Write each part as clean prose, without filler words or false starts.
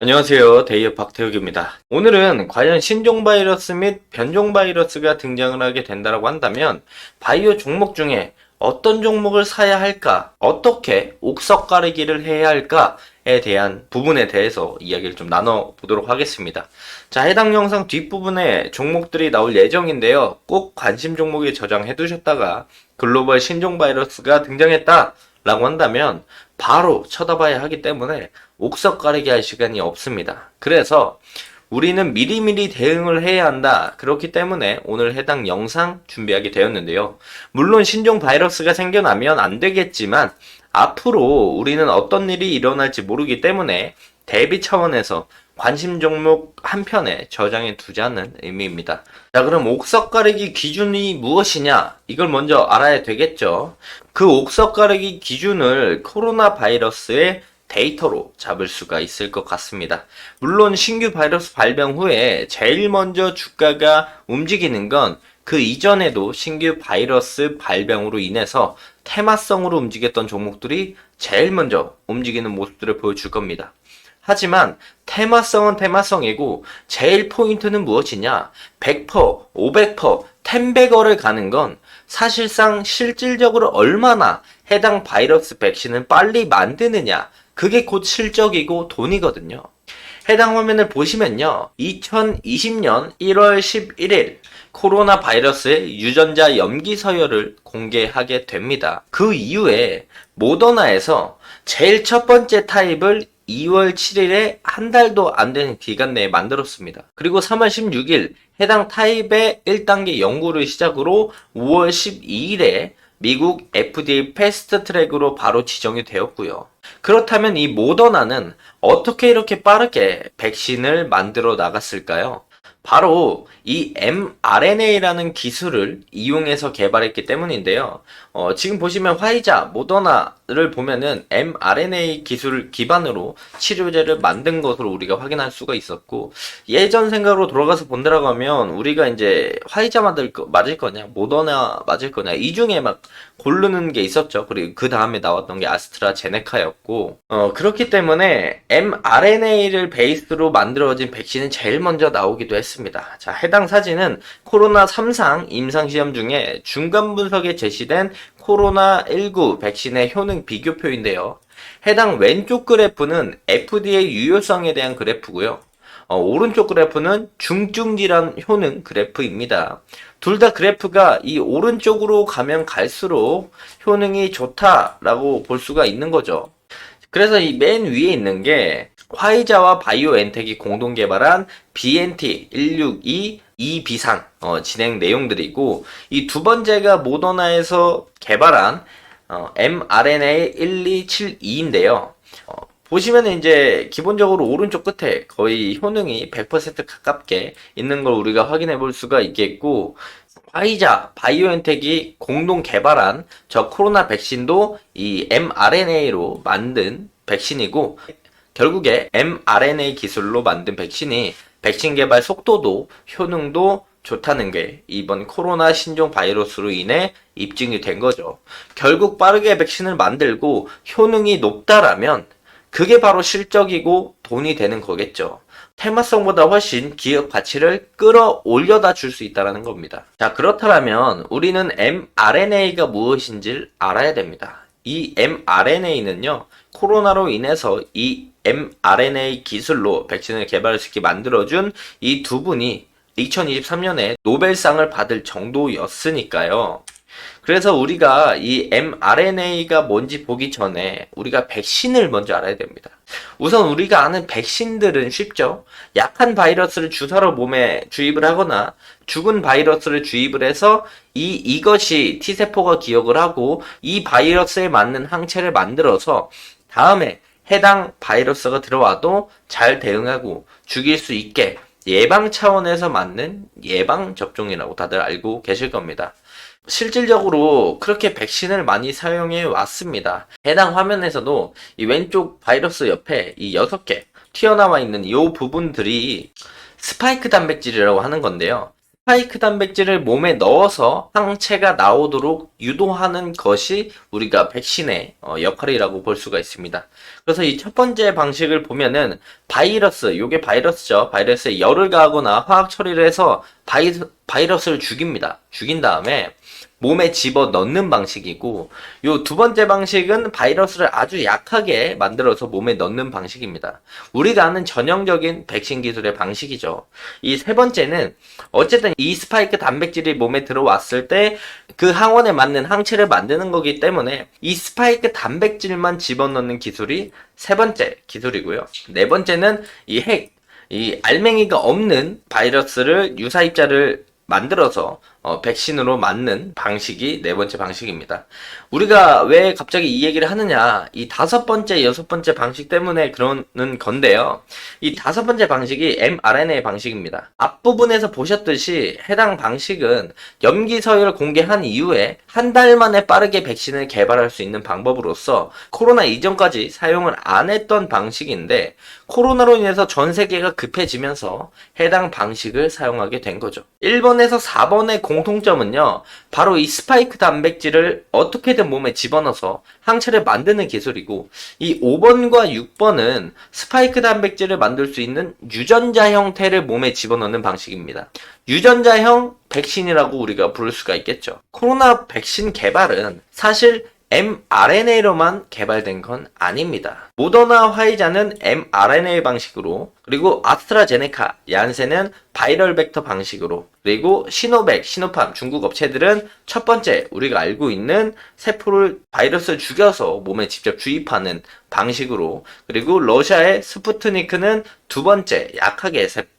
안녕하세요. 데이어 박태욱입니다. 오늘은 과연 신종 바이러스 및 변종 바이러스가 등장을 하게 된다고 한다면 바이오 종목 중에 어떤 종목을 사야 할까? 어떻게 옥석 가리기를 해야 할까에 대한 부분에 대해서 이야기를 좀 나눠보도록 하겠습니다. 자, 해당 영상 뒷부분에 종목들이 나올 예정인데요. 꼭 관심 종목에 저장해 두셨다가 글로벌 신종 바이러스가 등장했다 라고 한다면 바로 쳐다봐야 하기 때문에 옥석 가리기 할 시간이 없습니다. 그래서 우리는 미리미리 대응을 해야 한다. 그렇기 때문에 오늘 해당 영상 준비하게 되었는데요. 물론 신종 바이러스가 생겨나면 안 되겠지만 앞으로 우리는 어떤 일이 일어날지 모르기 때문에 대비 차원에서 관심 종목 한 편에 저장해 두자는 의미입니다. 자, 그럼 옥석 가리기 기준이 무엇이냐? 이걸 먼저 알아야 되겠죠. 그 옥석 가리기 기준을 코로나 바이러스의 데이터로 잡을 수가 있을 것 같습니다. 물론 신규 바이러스 발병 후에 제일 먼저 주가가 움직이는 건 그 이전에도 신규 바이러스 발병으로 인해서 테마성으로 움직였던 종목들이 제일 먼저 움직이는 모습들을 보여줄 겁니다. 하지만 테마성은 테마성이고 제일 포인트는 무엇이냐? 100%, 500%, 10배거를 가는 건 사실상 실질적으로 얼마나 해당 바이러스 백신을 빨리 만드느냐, 그게 곧 실적이고 돈이거든요. 해당 화면을 보시면요. 2020년 1월 11일 코로나 바이러스의 유전자 염기 서열을 공개하게 됩니다. 그 이후에 모더나에서 제일 첫 번째 타입을 2월 7일에 한 달도 안 되는 기간 내에 만들었습니다. 그리고 3월 16일 해당 타입의 1단계 연구를 시작으로 5월 12일에 미국 FDA 패스트 트랙으로 바로 지정이 되었고요. 그렇다면 이 모더나는 어떻게 이렇게 빠르게 백신을 만들어 나갔을까요? 바로 이 mRNA라는 기술을 이용해서 개발했기 때문인데요. 지금 보시면 화이자, 모더나를 보면은 mRNA 기술 기반으로 치료제를 만든 것으로 우리가 확인할 수가 있었고, 예전 생각으로 돌아가서 본다라고 하면 우리가 이제 화이자 맞을 거냐, 모더나 맞을 거냐, 이 중에 막 고르는 게 있었죠. 그리고 그 다음에 나왔던 게 아스트라제네카였고, 그렇기 때문에 mRNA를 베이스로 만들어진 백신은 제일 먼저 나오기도 했습니다. 자, 해당 사진은 코로나 3상 임상시험 중에 중간 분석에 제시된 코로나19 백신의 효능 비교표인데요. 해당 왼쪽 그래프는 FDA 유효성에 대한 그래프고요. 오른쪽 그래프는 중증질환 효능 그래프입니다. 둘 다 그래프가 이 오른쪽으로 가면 갈수록 효능이 좋다라고 볼 수가 있는 거죠. 그래서 이 맨 위에 있는 게 화이자와 바이오엔텍이 공동 개발한 BNT162 2비상 진행 내용들이고, 이 두 번째가 모더나에서 개발한 mRNA 1272인데요. 보시면 이제 기본적으로 오른쪽 끝에 거의 효능이 100% 가깝게 있는 걸 우리가 확인해 볼 수가 있겠고, 화이자, 바이오엔텍이 공동 개발한 저 코로나 백신도 이 mRNA로 만든 백신이고, 결국에 mRNA 기술로 만든 백신이 백신 개발 속도도 효능도 좋다는 게 이번 코로나 신종 바이러스로 인해 입증이 된 거죠. 결국 빠르게 백신을 만들고 효능이 높다라면 그게 바로 실적이고 돈이 되는 거겠죠. 테마성보다 훨씬 기업 가치를 끌어올려다 줄 수 있다는 겁니다. 자, 그렇다면 우리는 mRNA가 무엇인지를 알아야 됩니다. 이 mRNA는요, 코로나로 인해서 이 mRNA 기술로 백신을 개발시키 만들어준 이 두 분이 2023년에 노벨상을 받을 정도였으니까요. 그래서 우리가 이 mRNA가 뭔지 보기 전에 우리가 백신을 먼저 알아야 됩니다. 우선 우리가 아는 백신들은 쉽죠. 약한 바이러스를 주사로 몸에 주입을 하거나 죽은 바이러스를 주입을 해서 이것이 T세포가 기억을 하고 이 바이러스에 맞는 항체를 만들어서 다음에 해당 바이러스가 들어와도 잘 대응하고 죽일 수 있게 예방 차원에서 맞는 예방 접종이라고 다들 알고 계실 겁니다. 실질적으로 그렇게 백신을 많이 사용해 왔습니다. 해당 화면에서도 이 왼쪽 바이러스 옆에 이 6개 튀어나와 있는 이 부분들이 스파이크 단백질이라고 하는 건데요. 스파이크 단백질을 몸에 넣어서 항체가 나오도록 유도하는 것이 우리가 백신의 역할이라고 볼 수가 있습니다. 그래서 이 첫 번째 방식을 보면은 바이러스, 요게 바이러스죠. 바이러스에 열을 가하거나 화학 처리를 해서 바이러스를 죽입니다. 죽인 다음에 몸에 집어 넣는 방식이고, 요 두 번째 방식은 바이러스를 아주 약하게 만들어서 몸에 넣는 방식입니다. 우리가 아는 전형적인 백신 기술의 방식이죠. 이 세 번째는 어쨌든 이 스파이크 단백질이 몸에 들어왔을 때 그 항원에 맞는 항체를 만드는 거기 때문에 이 스파이크 단백질만 집어넣는 기술이 세 번째 기술이고요. 네 번째는 이 알맹이가 없는 바이러스를 유사입자를 만들어서 백신으로 맞는 방식이 네 번째 방식입니다. 우리가 왜 갑자기 이 얘기를 하느냐, 이 다섯 번째, 여섯 번째 방식 때문에 그러는 건데요. 이 다섯 번째 방식이 mRNA 방식입니다. 앞부분에서 보셨듯이 해당 방식은 염기 서열을 공개한 이후에 한 달 만에 빠르게 백신을 개발할 수 있는 방법으로서 코로나 이전까지 사용을 안 했던 방식인데, 코로나로 인해서 전 세계가 급해지면서 해당 방식을 사용하게 된 거죠. 1번에서 4번의 공통점은요, 바로 이 스파이크 단백질을 어떻게든 몸에 집어넣어서 항체를 만드는 기술이고, 이 5번과 6번은 스파이크 단백질을 만들 수 있는 유전자 형태를 몸에 집어넣는 방식입니다. 유전자형 백신이라고 우리가 부를 수가 있겠죠. 코로나 백신 개발은 사실 mRNA로만 개발된 건 아닙니다. 모더나 화이자는 mRNA 방식으로, 그리고 아스트라제네카, 얀센은 바이럴 벡터 방식으로, 그리고 시노백, 시노팜 중국 업체들은 첫 번째 우리가 알고 있는 바이러스를 죽여서 몸에 직접 주입하는 방식으로, 그리고 러시아의 스푸트니크는 두 번째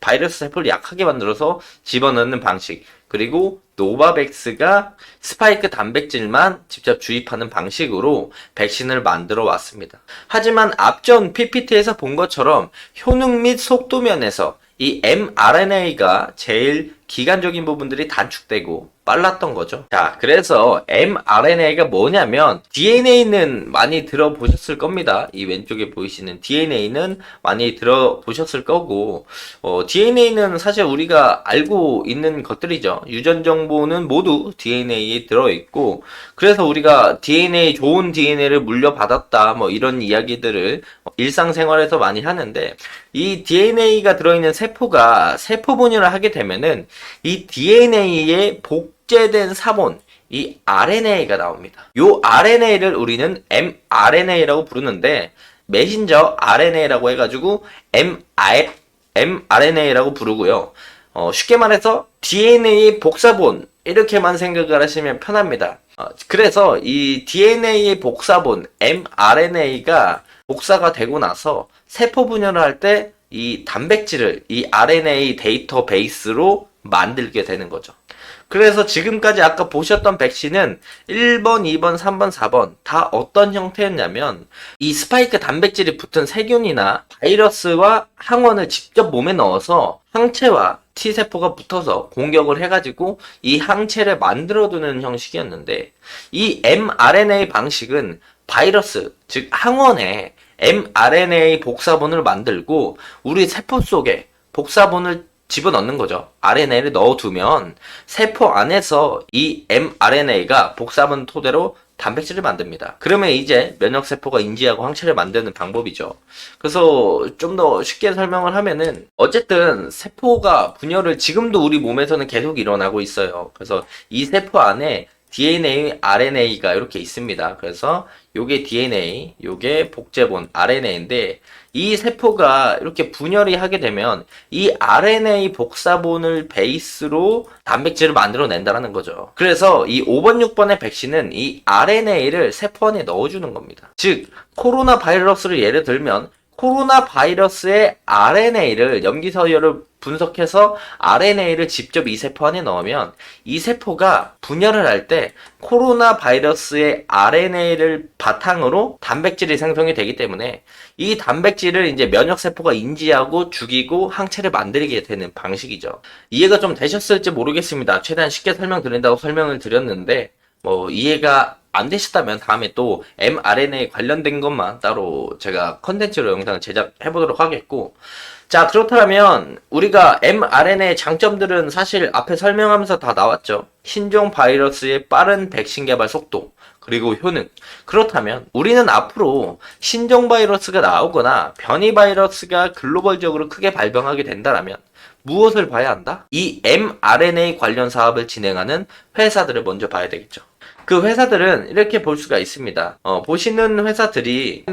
바이러스 세포를 약하게 만들어서 집어넣는 방식, 그리고 노바백스가 스파이크 단백질만 직접 주입하는 방식으로 백신을 만들어 왔습니다. 하지만 앞전 PPT에서 본 것처럼 효능 및 속도 면에서 이 mRNA가 제일 기간적인 부분들이 단축되고 빨랐던 거죠. 자, 그래서 mRNA가 뭐냐면, DNA는 많이 들어보셨을 겁니다. 이 왼쪽에 보이시는 DNA는 많이 들어보셨을 거고, DNA는 사실 우리가 알고 있는 것들이죠. 유전 정보는 모두 DNA에 들어있고, 그래서 우리가 좋은 DNA를 물려받았다, 뭐 이런 이야기들을 일상생활에서 많이 하는데, 이 DNA가 들어있는 세포가 세포 분열을 하게 되면은 이 DNA에 복제된 사본, 이 RNA가 나옵니다. 요 RNA를 우리는 mRNA라고 부르는데, 메신저 RNA라고 해가지고 mRNA라고 부르고요. 쉽게 말해서 DNA 복사본, 이렇게만 생각을 하시면 편합니다. 그래서 이 DNA의 복사본 mRNA가 복사가 되고 나서 세포 분열을 할 때 이 단백질을 이 RNA 데이터베이스로 만들게 되는 거죠. 그래서 지금까지 아까 보셨던 백신은 1번, 2번, 3번, 4번 다 어떤 형태였냐면, 이 스파이크 단백질이 붙은 세균이나 바이러스와 항원을 직접 몸에 넣어서 항체와 T세포가 붙어서 공격을 해가지고 이 항체를 만들어두는 형식이었는데, 이 mRNA 방식은 바이러스, 즉 항원에 mRNA 복사본을 만들고 우리 세포 속에 복사본을 집어넣는 거죠. RNA를 넣어두면 세포 안에서 이 mRNA가 복사본 토대로 단백질을 만듭니다. 그러면 이제 면역세포가 인지하고 항체를 만드는 방법이죠. 그래서 좀 더 쉽게 설명을 하면은, 어쨌든 세포가 분열을 지금도 우리 몸에서는 계속 일어나고 있어요. 그래서 이 세포 안에 DNA, RNA가 이렇게 있습니다. 그래서 요게 DNA, 요게 복제본 RNA인데, 이 세포가 이렇게 분열이 하게 되면 이 RNA 복사본을 베이스로 단백질을 만들어낸다는 거죠. 그래서 이 5번, 6번의 백신은 이 RNA를 세포 안에 넣어주는 겁니다. 즉, 코로나 바이러스를 예를 들면, 코로나 바이러스의 RNA를, 염기서열을 분석해서 RNA를 직접 이 세포 안에 넣으면 이 세포가 분열을 할 때 코로나 바이러스의 RNA를 바탕으로 단백질이 생성이 되기 때문에 이 단백질을 이제 면역세포가 인지하고 죽이고 항체를 만들게 되는 방식이죠. 이해가 좀 되셨을지 모르겠습니다. 최대한 쉽게 설명드린다고 설명을 드렸는데, 이해가 안 되셨다면 다음에 또 mRNA 관련된 것만 따로 제가 컨텐츠로 영상을 제작해 보도록 하겠고, 자, 그렇다면 우리가 mRNA의 장점들은 사실 앞에 설명하면서 다 나왔죠. 신종 바이러스의 빠른 백신 개발 속도, 그리고 효능. 그렇다면 우리는 앞으로 신종 바이러스가 나오거나 변이 바이러스가 글로벌적으로 크게 발병하게 된다면 무엇을 봐야 한다? 이 mRNA 관련 사업을 진행하는 회사들을 먼저 봐야 되겠죠. 그 회사들은 이렇게 볼 수가 있습니다. 보시는 회사들이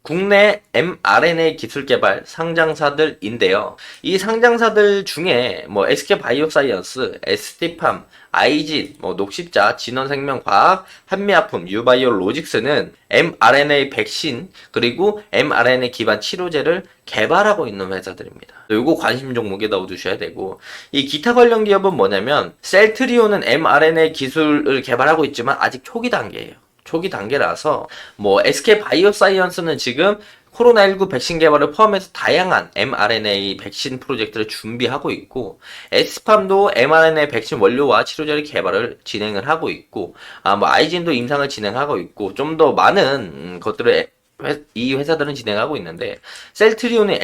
국내 mRNA 기술 개발 상장사들인데요. 이 상장사들 중에 뭐 SK바이오사이언스, ST팜, 아이진, 녹십자, 진원생명과학, 한미아품, 유바이오로직스는 mRNA 백신 그리고 mRNA 기반 치료제를 개발하고 있는 회사들입니다. 요거 관심 종목에 넣어두셔야 되고, 이 기타 관련 기업은 뭐냐면 셀트리온은 mRNA 기술을 개발하고 있지만 아직 초기 단계예요. 초기 단계라서 뭐 SK바이오사이언스는 지금 코로나19 백신 개발을 포함해서 다양한 mRNA 백신 프로젝트를 준비하고 있고, 에스팜도 mRNA 백신 원료와 치료제를 개발을 진행을 하고 있고, 뭐 아이진도 임상을 진행하고 있고, 좀 더 많은 것들을 이 회사들은 진행하고 있는데, 셀트리온의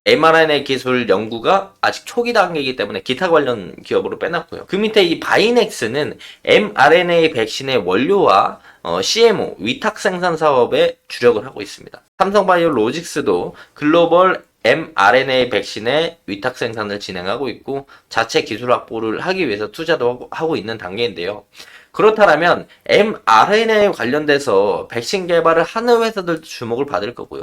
mRNA 기술 연구가 아직 초기 단계이기 때문에 기타 관련 기업으로 빼놨고요. 그 밑에 이 바이넥스는 mRNA 백신의 원료와 CMO, 위탁 생산 사업에 주력을 하고 있습니다. 삼성바이오로직스도 글로벌 mRNA 백신의 위탁 생산을 진행하고 있고, 자체 기술 확보를 하기 위해서 투자도 하고 있는 단계인데요. 그렇다면 mRNA에 관련돼서 백신 개발을 하는 회사들도 주목을 받을 거고요.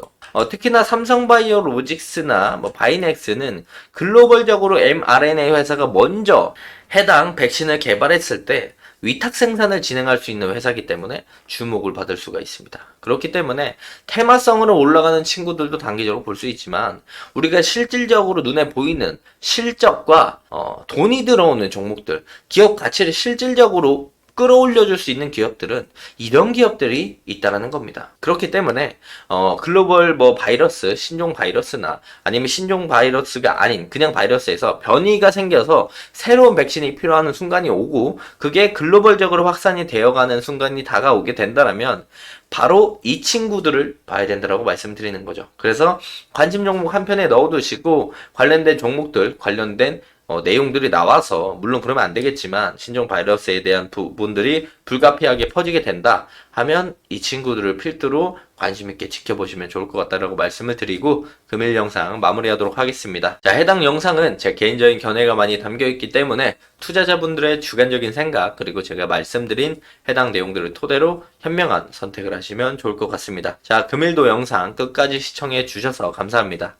특히나 삼성바이오로직스나 바이넥스는 글로벌적으로 mRNA 회사가 먼저 해당 백신을 개발했을 때 위탁 생산을 진행할 수 있는 회사이기 때문에 주목을 받을 수가 있습니다. 그렇기 때문에 테마성으로 올라가는 친구들도 단기적으로 볼 수 있지만, 우리가 실질적으로 눈에 보이는 실적과 돈이 들어오는 종목들, 기업 가치를 실질적으로 끌어올려줄 수 있는 기업들은 이런 기업들이 있다라는 겁니다. 그렇기 때문에 글로벌 바이러스, 신종 바이러스나 아니면 신종 바이러스가 아닌 그냥 바이러스에서 변이가 생겨서 새로운 백신이 필요한 순간이 오고, 그게 글로벌적으로 확산이 되어가는 순간이 다가오게 된다면 바로 이 친구들을 봐야 된다라고 말씀드리는 거죠. 그래서 관심 종목 한 편에 넣어두시고, 관련된 종목들, 관련된 내용들이 나와서, 물론 그러면 안 되겠지만 신종 바이러스에 대한 부분들이 불가피하게 퍼지게 된다 하면 이 친구들을 필두로 관심 있게 지켜보시면 좋을 것 같다라고 말씀을 드리고, 금일 영상 마무리하도록 하겠습니다. 자, 해당 영상은 제 개인적인 견해가 많이 담겨 있기 때문에 투자자분들의 주관적인 생각, 그리고 제가 말씀드린 해당 내용들을 토대로 현명한 선택을 하시면 좋을 것 같습니다. 자, 금일도 영상 끝까지 시청해 주셔서 감사합니다.